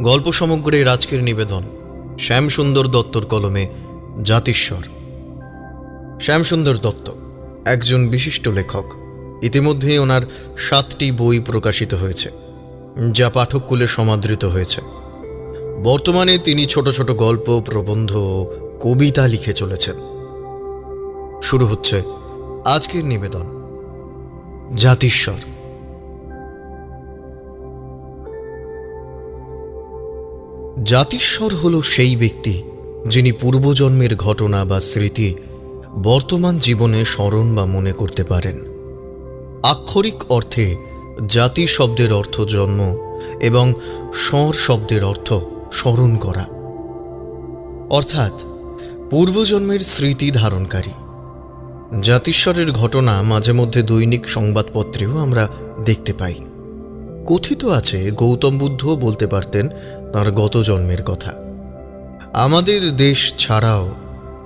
গল্প সমগ্রের আজকের নিবেদন শ্যামসুন্দর দত্তর কলমে জাতিস্বর। শ্যামসুন্দর দত্ত একজন বিশিষ্ট লেখক। ইতিমধ্যেই ওনার 7টি বই প্রকাশিত হয়েছে, যা পাঠককুলে সমাদৃত হয়েছে। বর্তমানে তিনি ছোট ছোট গল্প, প্রবন্ধ ও কবিতা লিখে চলেছেন। শুরু হচ্ছে আজকের নিবেদন জাতিস্বর। জাতিস্বর হল সেই ব্যক্তি যিনি পূর্বজন্মের ঘটনা বা স্মৃতি বর্তমান জীবনে স্মরণ বা মনে করতে পারেন। আক্ষরিক অর্থে জাতি শব্দের অর্থ জন্ম এবং স্বর শব্দের অর্থ স্মরণ করা, অর্থাৎ পূর্বজন্মের স্মৃতি ধারণকারী। জাতিস্বরের ঘটনা মাঝে মধ্যে দৈনিক সংবাদপত্রেও আমরা দেখতে পাই। কথিত আছে গৌতম বুদ্ধও বলতে পারতেন তাঁর গত জন্মের কথা। আমাদের দেশ ছাড়াও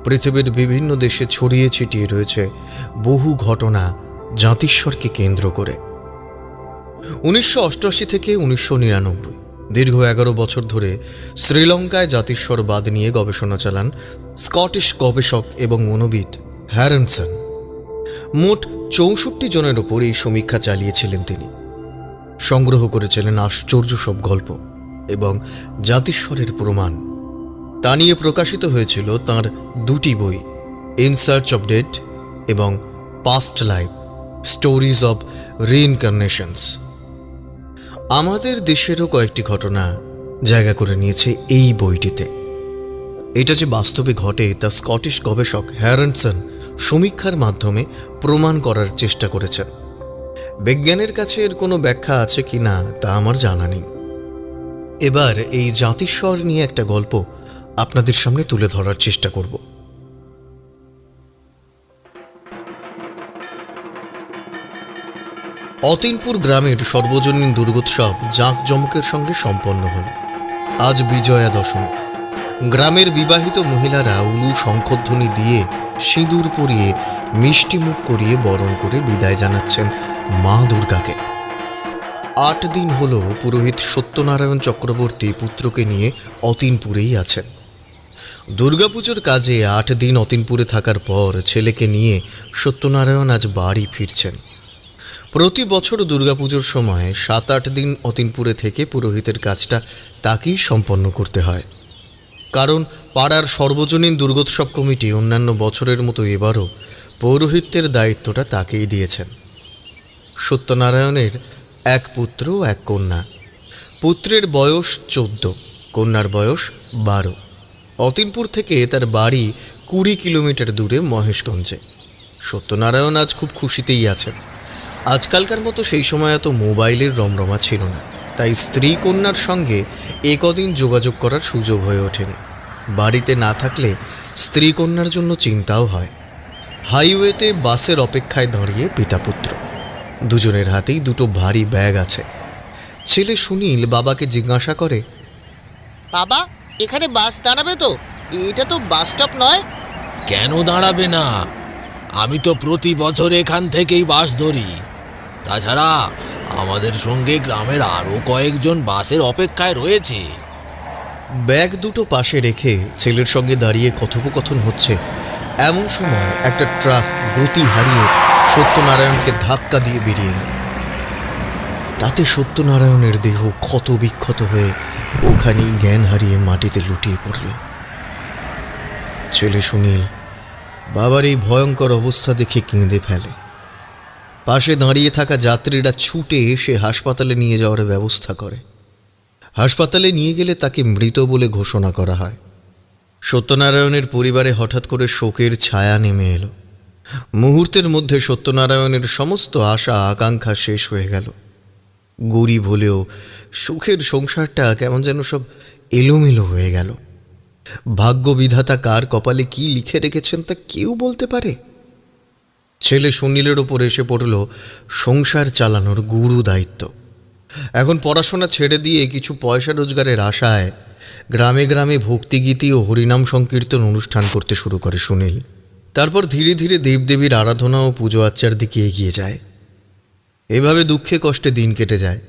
পৃথিবীর বিভিন্ন দেশে ছড়িয়ে ছিটিয়ে রয়েছে বহু ঘটনা জাতিস্বরকে কেন্দ্র করে। 1988 থেকে 1999 দীর্ঘ 11 বছর ধরে শ্রীলঙ্কায় জাতিস্বরবাদ নিয়ে গবেষণা চালান স্কটিশ গবেষক এবং মনোবিদ হ্যারনসন। মোট 64 জনের ওপর এই সমীক্ষা চালিয়েছিলেন তিনি। সংগ্রহ করেছিলেন আশ্চর্য সব গল্প এবং জাতিস্বরের প্রমাণ। তা নিয়ে প্রকাশিত হয়েছিল তাঁর 2টি বই, ইন সার্চ অব ডেড এবং পাস্ট লাইফ স্টোরিজ অব রিইনকার্নেশনস। আমাদের দেশেরও কয়েকটি ঘটনা জায়গা করে নিয়েছে এই বইটিতে। এটা যে বাস্তবে ঘটে তা স্কটিশ গবেষক হ্যারনসন সমীক্ষার মাধ্যমে প্রমাণ করার চেষ্টা করেছেন। বিজ্ঞানের কাছে এর কোনো ব্যাখ্যা আছে কি না তা আমার জানা নেই। এবার এই জাতিস্বর নিয়ে একটা গল্প আপনাদের সামনে তুলে ধরার চেষ্টা করব। অতীনপুর গ্রামের সর্বজনীন দুর্গোৎসব জাঁকজমকের সঙ্গে সম্পন্ন হল। আজ বিজয়া দশমী। গ্রামের বিবাহিত মহিলারা উলু শঙ্খধ্বনি দিয়ে সিঁদুর পরিয়ে মিষ্টি মুখ করিয়ে বরণ করে বিদায় জানাচ্ছেন মা দুর্গাকে। 8 দিন হল পুরোহিত সত্যনারায়ণ চক্রবর্তী পুত্রকে নিয়ে অতীনপুরেই আছেন। দুর্গাপুজোর কাজে 8 দিন অতীনপুরে থাকার পর ছেলেকে নিয়ে সত্যনারায়ণ আজ বাড়ি ফিরছেন। প্রতি বছর দুর্গাপুজোর সময় 7-8 দিন অতীনপুরে থেকে পুরোহিতের কাজটা তাকেই সম্পন্ন করতে হয়, কারণ পাড়ার সর্বজনীন দুর্গোৎসব কমিটি অন্যান্য বছরের মতো এবারও পৌরোহিত্যের দায়িত্বটা তাকেই দিয়েছেন। সত্যনারায়ণের 1 পুত্র ও 1 কন্যা। পুত্রের বয়স 14, কন্যার বয়স 12। অতীনপুর থেকে তার বাড়ি 20 কিলোমিটার দূরে মহেশগঞ্জে। সত্যনারায়ণ আজ খুব খুশিতেই আছেন। আজকালকার মতো সেই সময় এত মোবাইলের রমরমা ছিল না, তাই স্ত্রী কন্যার সঙ্গে একদিন যোগাযোগ করার সুযোগ হয়ে ওঠেনি। বাড়িতে না থাকলে স্ত্রী কন্যার জন্য চিন্তাও হয়। হাইওয়েতে বাসের অপেক্ষায় দাঁড়িয়ে পিতা পুত্র, দুজনের হাতেই 2টো ভারী ব্যাগ আছে। ছেলে সুনীল বাবাকে জিজ্ঞাসা করে, বাবা, এখানে বাস দাঁড়াবে তো? এটা তো বাস স্টপ নয়। কেন দাঁড়াবে না? আমি তো প্রতি বছর এখান থেকেই বাস ধরি। তাছাড়া আমাদের সঙ্গে গ্রামের আরও কয়েকজন বাসের অপেক্ষায় রয়েছে। ব্যাগ 2টো পাশে রেখে ছেলের সঙ্গে দাঁড়িয়ে কথোপকথন হচ্ছে। এমন সময় একটা ট্রাক গতি হারিয়ে সত্যনারায়ণকে ধাক্কা দিয়ে বেরিয়ে গেল। তাতে সত্যনারায়ণের দেহ ক্ষত বিক্ষত হয়ে ওখানেই জ্ঞান হারিয়ে মাটিতে লুটিয়ে পড়ল। ছেলে সুনীল বাবার এই ভয়ঙ্কর অবস্থা দেখে কেঁদে ফেলে। পাশে দাঁড়িয়ে থাকা যাত্রীরা ছুটে এসে হাসপাতালে নিয়ে যাওয়ার ব্যবস্থা করে। হাসপাতালে নিয়ে গেলে তাকে মৃত বলে ঘোষণা করা হয়। সত্যনারায়ণের পরিবারে হঠাৎ করে শোকের ছায়া নেমে এলো। মুহূর্তের মধ্যে সত্যনারায়ণের সমস্ত আশা আকাঙ্ক্ষা শেষ হয়ে গেল। গরিব হলেও সুখের সংসারটা কেমন যেন সব এলোমেলো হয়ে গেল। ভাগ্য বিধাতা কার কপালে কি লিখে রেখেছেন তা কেউ বলতে পারে। ছেলে সুনীলের ওপর এসে পড়ল সংসার চালানোর গুরু দায়িত্ব। এখন পড়াশোনা ছেড়ে দিয়ে কিছু পয়সা রোজগারের আশায় গ্রামে গ্রামে ভক্তিগীতি ও হরিনাম সংকীর্তন অনুষ্ঠান করতে শুরু করে সুনীল। তারপর ধীরে ধীরে দেবদেবীর আরাধনা ও পুজো আর্চার দিকে এগিয়ে যায়। এভাবে দুঃখে কষ্টে দিন কেটে যায়।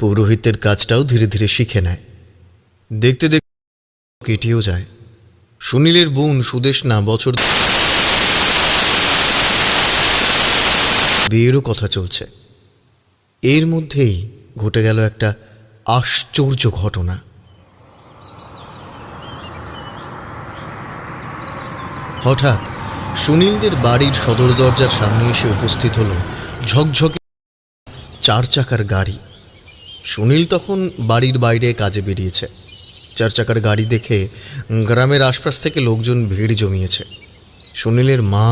পৌরোহিত্যের কাজটাও ধীরে ধীরে শিখে নেয়। দেখতে দেখতে কেটেও যায়। সুনীলের বোন সুদেশনা বছর বিয়েরও কথা চলছে। এর মধ্যেই ঘটে গেল একটা আশ্চর্য ঘটনা। হঠাৎ সুনীলদের বাড়ির সদর দরজার সামনে এসে উপস্থিত হলো ঝকঝকে 4 চাকার গাড়ি। সুনীল তখন বাড়ির বাইরে কাজে বেরিয়েছে। 4 চাকার গাড়ি দেখে গ্রামের আশপাশ থেকে লোকজন ভিড় জমিয়েছে। সুনীলের মা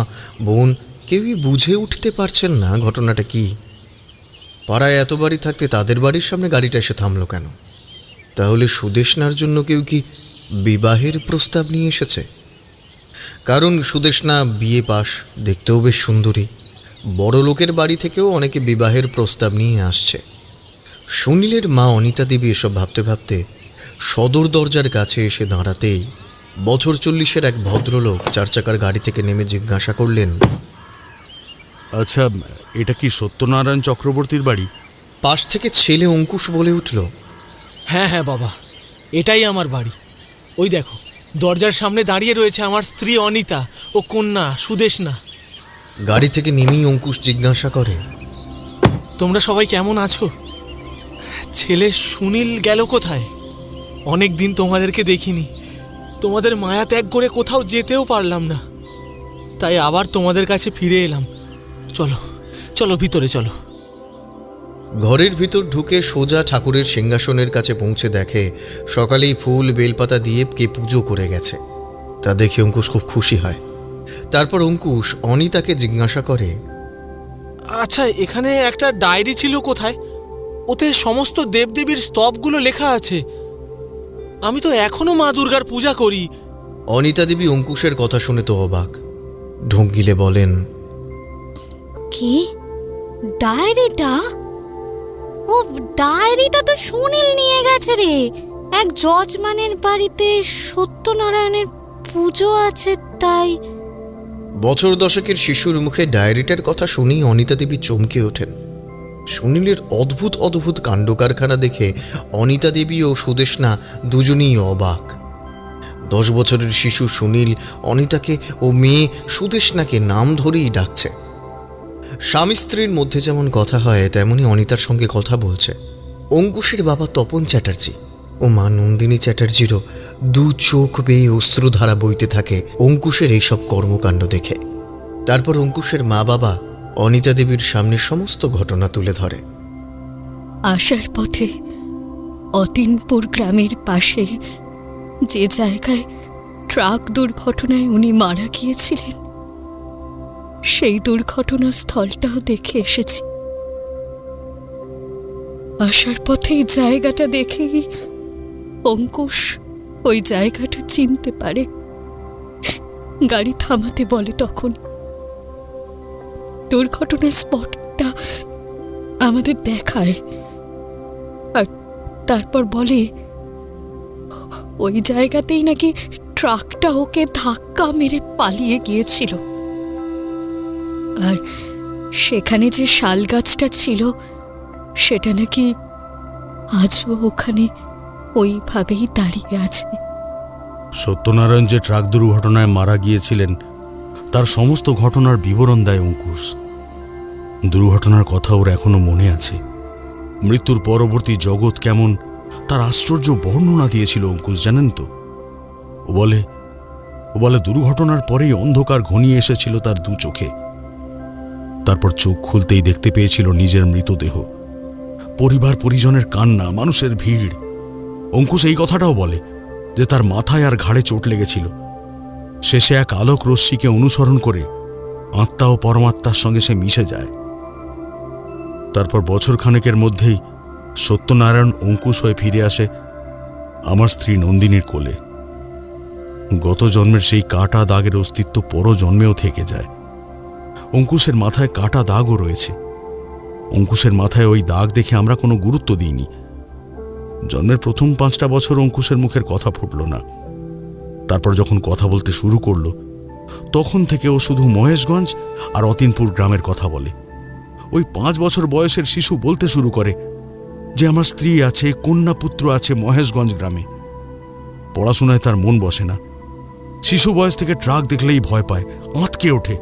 বোন কেউই বুঝে উঠতে পারছেন না ঘটনাটা কি। পাড়ায় এত বাড়ি থাকতে তাদের বাড়ির সামনে গাড়িটা এসে থামলো কেন? তাহলে সুদেশনার জন্য কেউ কি বিবাহের প্রস্তাব নিয়ে এসেছে? কারণ সুদেশনা বিয়ে পাশ, দেখতেও বেশ সুন্দরী। বড় লোকের বাড়ি থেকেও অনেকে বিবাহের প্রস্তাব নিয়ে আসছে। সুনীলের মা অনিতা দেবী এসব ভাবতে ভাবতে সদর দরজার কাছে এসে দাঁড়াতেই বছর 40-এর এক ভদ্রলোক 4 চাকার গাড়ি থেকে নেমে জিজ্ঞাসা করলেন, আচ্ছা, এটা কি সত্যনারায়ণ চক্রবর্তীর বাড়ি? পাশ থেকে ছেলে অঙ্কুশ বলে উঠল, হ্যাঁ হ্যাঁ বাবা, এটাই আমার বাড়ি। ওই দেখো, দরজার সামনে দাঁড়িয়ে রয়েছে আমার স্ত্রী অনিতা ও কন্যা সুদেশনা। গাড়ি থেকে নেমেই অঙ্কুশ জিজ্ঞাসা করে, তোমরা সবাই কেমন আছো? ছেলে সুনীল গেল কোথায়? অনেক দিন তোমাদেরকে দেখিনি। তোমাদের মায়া ত্যাগ করে কোথাও যেতেও পারলাম না, তাই আবার তোমাদের কাছে ফিরে এলাম। চলো চলো, ভিতরে চলো। ঘরের ভিতর ঢুকে সোজা ঠাকুরের সিংহাসনের কাছে পৌঁছে দেখে সকালেই ফুল বেলপাতা দিয়ে কে পুজো করে গেছে। তা দেখে অঙ্কুশ খুব খুশি হয়। তারপর অঙ্কুশ অনিতাকে জিজ্ঞাসা করে, আচ্ছা, এখানে একটা ডায়েরি ছিল কোথায়? ওতে সমস্ত দেবদেবীর স্তবগুলো লেখা আছে। আমি তো এখনো মা দুর্গার পূজা করি। অনিতা দেবী অঙ্কুশের কথা শুনে তো অবাক। ঢোক গিলে বলেন, কি ডায়েরিটা? ও ডায়েরিটা তো সুনীল নিয়ে গেছে রে। এক যজমানের বাড়িতে সত্যনারায়ণের পুজো আছে, তাই। বছর 10-এর শিশুর মুখে ডায়েরিটার কথা শুনেই অনিতা দেবী চমকে ওঠেন। সুনীলের অদ্ভুত অদ্ভুত কাণ্ডকারখানা দেখে অনিতা দেবী ও সুদেশনা দুজনেই অবাক। 10 বছরের শিশু সুনীল অনিতাকে ও মেয়ে সুদেশনাকে নাম ধরেই ডাকছে। স্বামী স্ত্রীর মধ্যে যেমন কথা হয় তেমনি অনিতার সঙ্গে কথা বলছে। অঙ্কুশের বাবা তপন চ্যাটার্জি ও মা নন্দিনী চ্যাটার্জিরও 2 চোখ বেয়ে অশ্রুধারা বইতে থাকে অঙ্কুশের এইসব কর্মকাণ্ড দেখে। তারপর অঙ্কুশের মা বাবা অনিতা দেবীর সামনে সমস্ত ঘটনা তুলে ধরে। আসার পথে অতীনপুর গ্রামের পাশে যে জায়গায় ট্রাক দুর্ঘটনায় উনি মারা গিয়েছিলেন, সেই দুর্ঘটনার স্থলটাও দেখে এসেছি। আসার পথে এই জায়গাটা দেখেই অঙ্কুশ ওই জায়গাটা চিনতে পারে। গাড়ি থামাতে বলে, তখন দুর্ঘটনার স্পটটা আমাদের দেখায়, আর তারপর বলে ওই জায়গাতেই নাকি ট্রাকটা ওকে ধাক্কা মেরে পালিয়ে গিয়েছিল। আর সেখানে যে শাল গাছটা ছিল সেটা নাকি আজও ওখানে ওইভাবেই দাঁড়িয়ে আছে। সত্যনারায়ণ যে ট্রাক দুর্ঘটনায় মারা গিয়েছিলেন তার সমস্ত ঘটনার বিবরণ দেয় অঙ্কুশ। দুর্ঘটনার কথা ওর এখনো মনে আছে। মৃত্যুর পরবর্তী জগৎ কেমন তার আশ্চর্য বর্ণনা দিয়েছিল অঙ্কুশ, জানেন তো? ও বলে দুর্ঘটনার পরেই অন্ধকার ঘনিয়ে এসেছিল তার 2 চোখে। তারপর চোখ খুলতেই দেখতে পেয়েছিল নিজের মৃতদেহ, পরিবার পরিজনের কান্না, মানুষের ভিড়। অঙ্কুশ এই কথাটাও বলে যে তার মাথায় আর ঘাড়ে চোট লেগেছিল। শেষে এক আলোক রশ্মিকে অনুসরণ করে আত্মা ও পরমাত্মার সঙ্গে সে মিশে যায়। তারপর বছর খানেকের মধ্যেই সত্যনারায়ণ অঙ্কুশ হয়ে ফিরে আসে আমার স্ত্রী নন্দিনীর কোলে। গত জন্মের সেই কাটা দাগের অস্তিত্ব পরজন্মেও থেকে যায়। অঙ্কুশের মাথায় কাটা দাগও রয়েছে। অঙ্কুশের মাথায় ওই দাগ দেখে আমরা কোনো গুরুত্ব দিইনি। জন্মের প্রথম 5টা বছর অঙ্কুশের মুখের কথা ফুটল না। তারপর যখন কথা বলতে শুরু করল তখন থেকে ও শুধু মহেশগঞ্জ আর অতীনপুর গ্রামের কথা বলে। ওই 5 বছর বয়সের শিশু বলতে শুরু করে যে আমার স্ত্রী আছে, কন্যা পুত্র আছে মহেশগঞ্জ গ্রামে। পড়াশোনায় তার মন বসে না। শিশু বয়স থেকে ট্রাক দেখলেই ভয় পায়, আঁতকে ওঠে।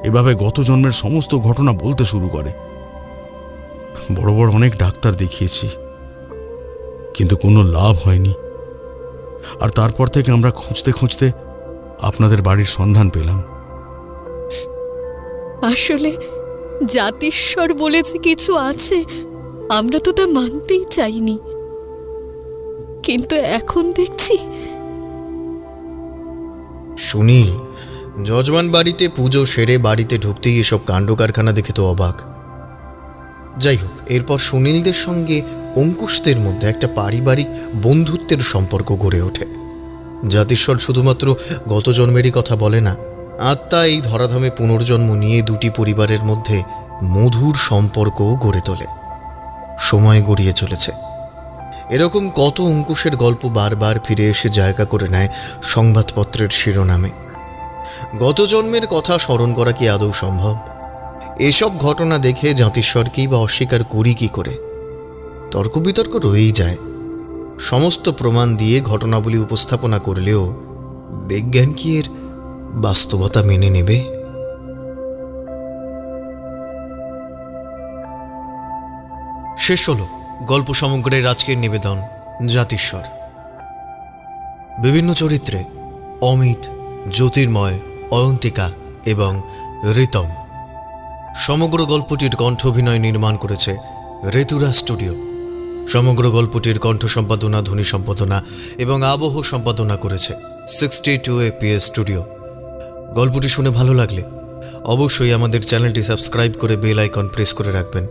এভাবে গত জন্মের সমস্ত ঘটনা বলতে শুরু করে। বড় বড় অনেক ডাক্তার দেখিয়েছি, কিন্তু কোনো লাভ হয়নি। আর তারপর থেকে আমরা খুঁজতে খুঁজতে আপনাদের বাড়ির সন্ধান পেলাম। আসলে জাতিস্বর বলেছে কিছু আছে, আমরা তো তা মানতেই চাইনি, কিন্তু এখন দেখছি সুনীল যজমান বাড়িতে পুজো সেরে বাড়িতে ঢুকতেই এসব কাণ্ড কারখানা দেখে তো অবাক। যাই হোক, এরপর সুনীলদের সঙ্গে অঙ্কুশদের মধ্যে একটা পারিবারিক বন্ধুত্বের সম্পর্ক গড়ে ওঠে। জাতিস্বর শুধুমাত্র গত জন্মেরই কথা বলে না, আত্মা এই ধরাধামে পুনর্জন্ম নিয়ে দুটি পরিবারের মধ্যে মধুর সম্পর্কও গড়ে তোলে। সময় গড়িয়ে চলেছে। এরকম কত অঙ্কুশের গল্প বারবার ফিরে এসে জায়গা করে নেয় সংবাদপত্রের শিরোনামে। গত জন্মের কথা স্মরণ করা কি আদৌ সম্ভব? এসব ঘটনা দেখে জাতিস্বরকেই বা অস্বীকার করি কি করে? তর্ক বিতর্ক রয়েই যায়। সমস্ত প্রমাণ দিয়ে ঘটনাবলী উপস্থাপনা করলেও বিজ্ঞান কি এর বাস্তবতা মেনে নেবে? শেষ হলো গল্প সমগ্রের আজকের নিবেদন জাতিস্বর। বিভিন্ন চরিত্রে অমিত, জ্যোতির্ময়, অয়ন্তিকা এবং ঋতম। সমগ্র গল্পটির কণ্ঠ অভিনয় নির্মাণ করেছে ঋতুরা স্টুডিও। সমগ্র গল্পটির কণ্ঠ সম্পাদনা, ধ্বনি সম্পাদনা এবং আবহ সম্পাদনা করেছে 62 APS স্টুডিও। গল্পটি শুনে ভালো লাগলে অবশ্যই আমাদের চ্যানেলটি সাবস্ক্রাইব করে বেল আইকন প্রেস করে রাখবেন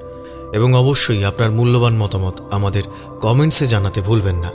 এবং অবশ্যই আপনার মূল্যবান মতামত আমাদের কমেন্টসে জানাতে ভুলবেন না।